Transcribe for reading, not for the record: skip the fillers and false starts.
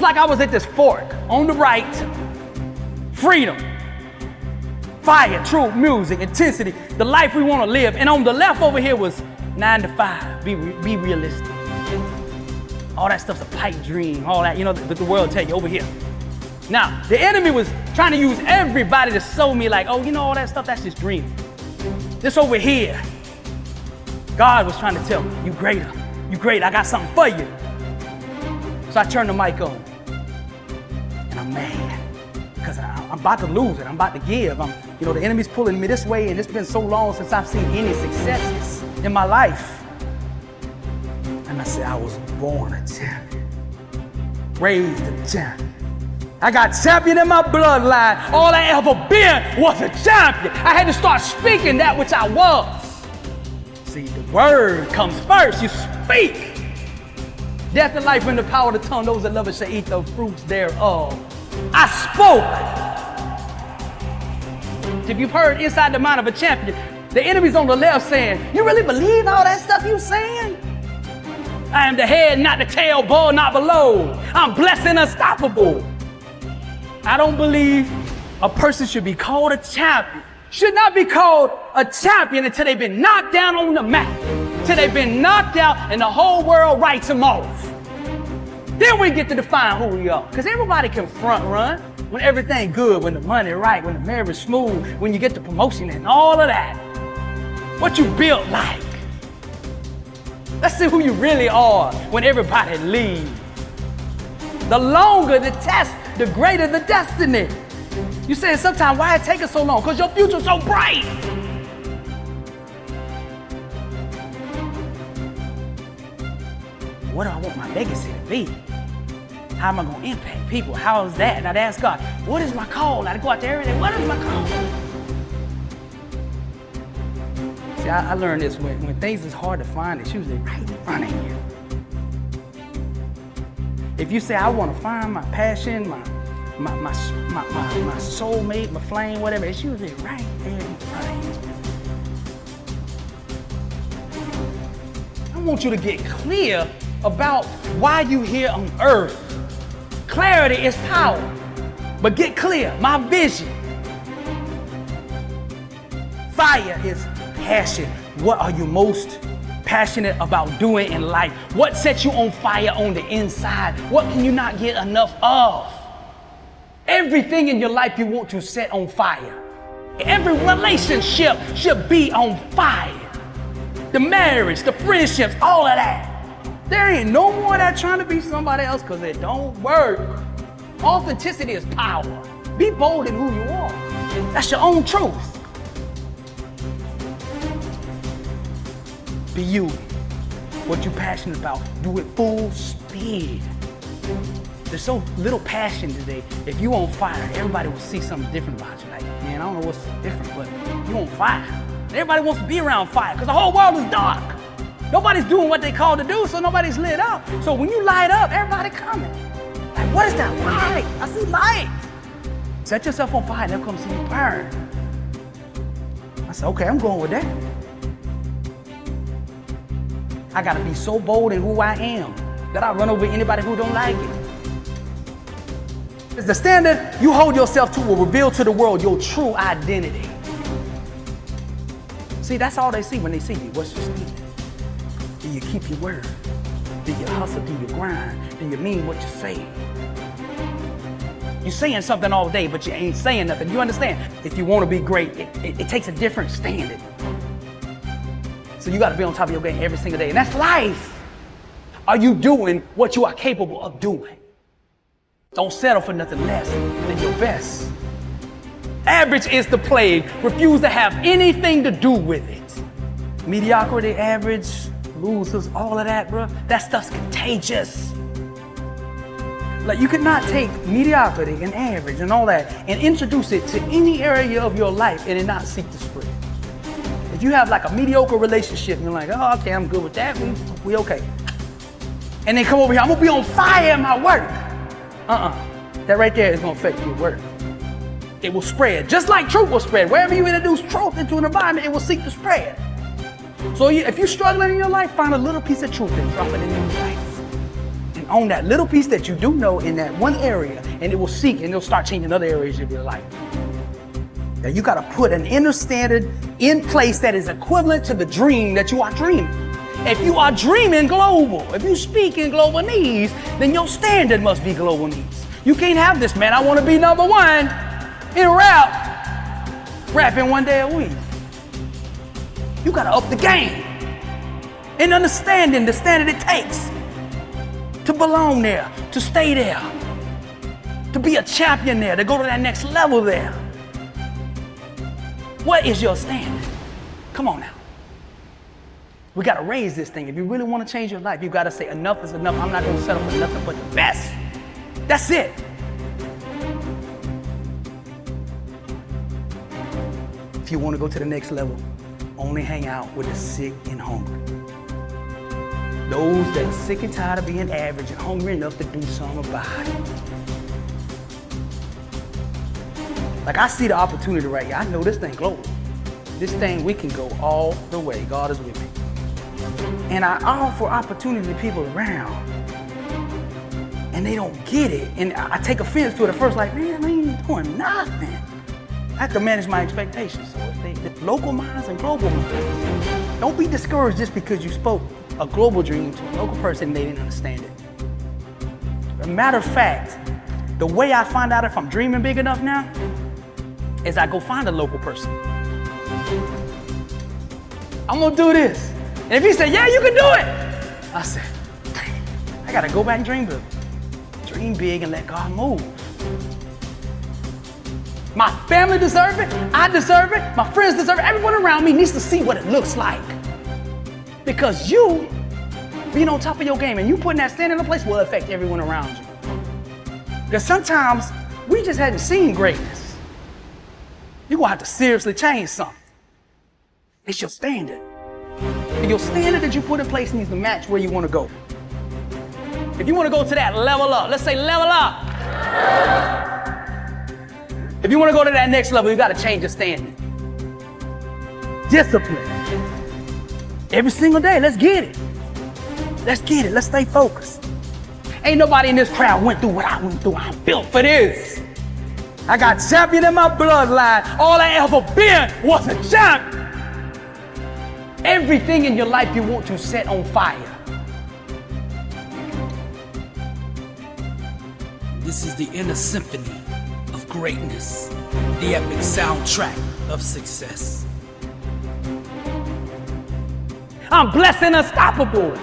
was like I was at this fork. On the right, freedom, fire, truth, music, intensity, the life we want to live. And on the left over here was 9 to 5, be realistic. All that stuff's a pipe dream, all that, the world tell you over here. Now, the enemy was trying to use everybody to show me like, oh, all that stuff, that's just dreaming. This over here, God was trying to tell me, you greater, I got something for you. So I turned the mic on, and I'm mad, because I'm about to lose it, I'm about to give. The enemy's pulling me this way, and it's been so long since I've seen any successes in my life. And I said, I was born a champion, raised a champion. I got champion in my bloodline. All I ever been was a champion. I had to start speaking that which I was. See, the word comes first. You speak. Death and life in the power of the tongue. Those that love it shall eat the fruits thereof. I spoke. If you've heard inside the mind of a champion, the enemy's on the left saying, you really believe all that stuff you saying? I am the head, not the tail, above, not below. I'm blessed and unstoppable. I don't believe a person should be called a champion. Should not be called a champion until they've been knocked down on the mat. Till they've been knocked out and the whole world writes them off. Then we get to define who we are. Because everybody can front run when everything good, when the money right, when the marriage smooth, when you get the promotion and all of that. What you built like. Let's see who you really are when everybody leaves. The longer the test, the greater the destiny. You say sometimes, why it take us so long? Because your future's so bright. What do I want my legacy to be? How am I going to impact people? How is that? And I'd ask God, what is my call? I'd go out there every day, what is my call? See, I learned this, when things is hard to find, it's usually right in front of you. If you say, I want to find my passion, my soulmate, my flame, whatever, it's usually right there in front of you. I want you to get clear about why you here on earth. Clarity is power, but get clear, my vision. Fire is passion. What are you most passionate about doing in life? What sets you on fire on the inside? What can you not get enough of? Everything in your life you want to set on fire. Every relationship should be on fire. The marriage, the friendships, all of that. There ain't no more that trying to be somebody else because it don't work. Authenticity is power. Be bold in who you are. That's your own truth. Be you. What you're passionate about, do it full speed. There's so little passion today. If you on fire, everybody will see something different about you. Like, man, I don't know what's different, but you on fire. Everybody wants to be around fire because the whole world is dark. Nobody's doing what they called to do, so nobody's lit up. So when you light up, everybody coming. Like, what is that light? I see light. Set yourself on fire, they'll come see you burn. I said, okay, I'm going with that. I gotta be so bold in who I am that I run over anybody who don't like it. It's the standard you hold yourself to will reveal to the world your true identity. See, that's all they see when they see you. What's your standard? Do you keep your word? Do you hustle? Do you grind? Do you mean what you say? You're saying something all day, but you ain't saying nothing. You understand? If you want to be great, it takes a different standard. So you got to be on top of your game every single day. And that's life. Are you doing what you are capable of doing? Don't settle for nothing less than your best. Average is the plague. Refuse to have anything to do with it. Mediocrity, average, losers, all of that, bro, that stuff's contagious. Like, you cannot take mediocrity and average and all that and introduce it to any area of your life and it not seek to spread. If you have like a mediocre relationship and you're like, oh, okay, I'm good with that, we okay. And then come over here, I'm gonna be on fire in my work. That right there is gonna affect your work. It will spread, just like truth will spread. Wherever you introduce truth into an environment, it will seek to spread. So if you're struggling in your life, find a little piece of truth and drop it in your life. And on that little piece that you do know in that one area, and it will seek and it'll start changing other areas of your life. Now you got to put an inner standard in place that is equivalent to the dream that you are dreaming. If you are dreaming global, if you speak in global needs, then your standard must be global needs. You can't have this, man. I want to be number one in rap, rapping one day a week. You got to up the game and understanding the standard it takes to belong there, to stay there, to be a champion there, to go to that next level there. What is your standard? Come on now. We got to raise this thing. If you really want to change your life, you got to say enough is enough. I'm not going to settle for nothing but the best. That's it. If you want to go to the next level, only hang out with the sick and hungry. Those that are sick and tired of being average and hungry enough to do something about it. Like, I see the opportunity right here. I know this thing global. This thing, we can go all the way. God is with me. And I offer opportunity to people around, and they don't get it. And I take offense to it at first, like, man, I ain't doing nothing. I have to manage my expectations. So if they local minds and global minds. Don't be discouraged just because you spoke a global dream to a local person and they didn't understand it. As a matter of fact, the way I find out if I'm dreaming big enough now is I go find a local person. I'm gonna do this. And if he said, yeah, you can do it, I said, dang, I gotta go back and dream big. Dream big and let God move. My family deserve it, I deserve it, my friends deserve it, everyone around me needs to see what it looks like. Because you being on top of your game and you putting that standard in place will affect everyone around you. Because sometimes we just hadn't seen greatness. You're gonna have to seriously change something. It's your standard. And your standard that you put in place needs to match where you want to go. If you want to go to that level up, let's say level up. If you want to go to that next level, you got to change your standard. Discipline. Every single day, let's get it. Let's get it. Let's stay focused. Ain't nobody in this crowd went through what I went through. I'm built for this. I got champion in my bloodline. All I ever been was a champ. Everything in your life you want to set on fire. This is the inner symphony of greatness, the epic soundtrack of success. I'm blessed and unstoppable.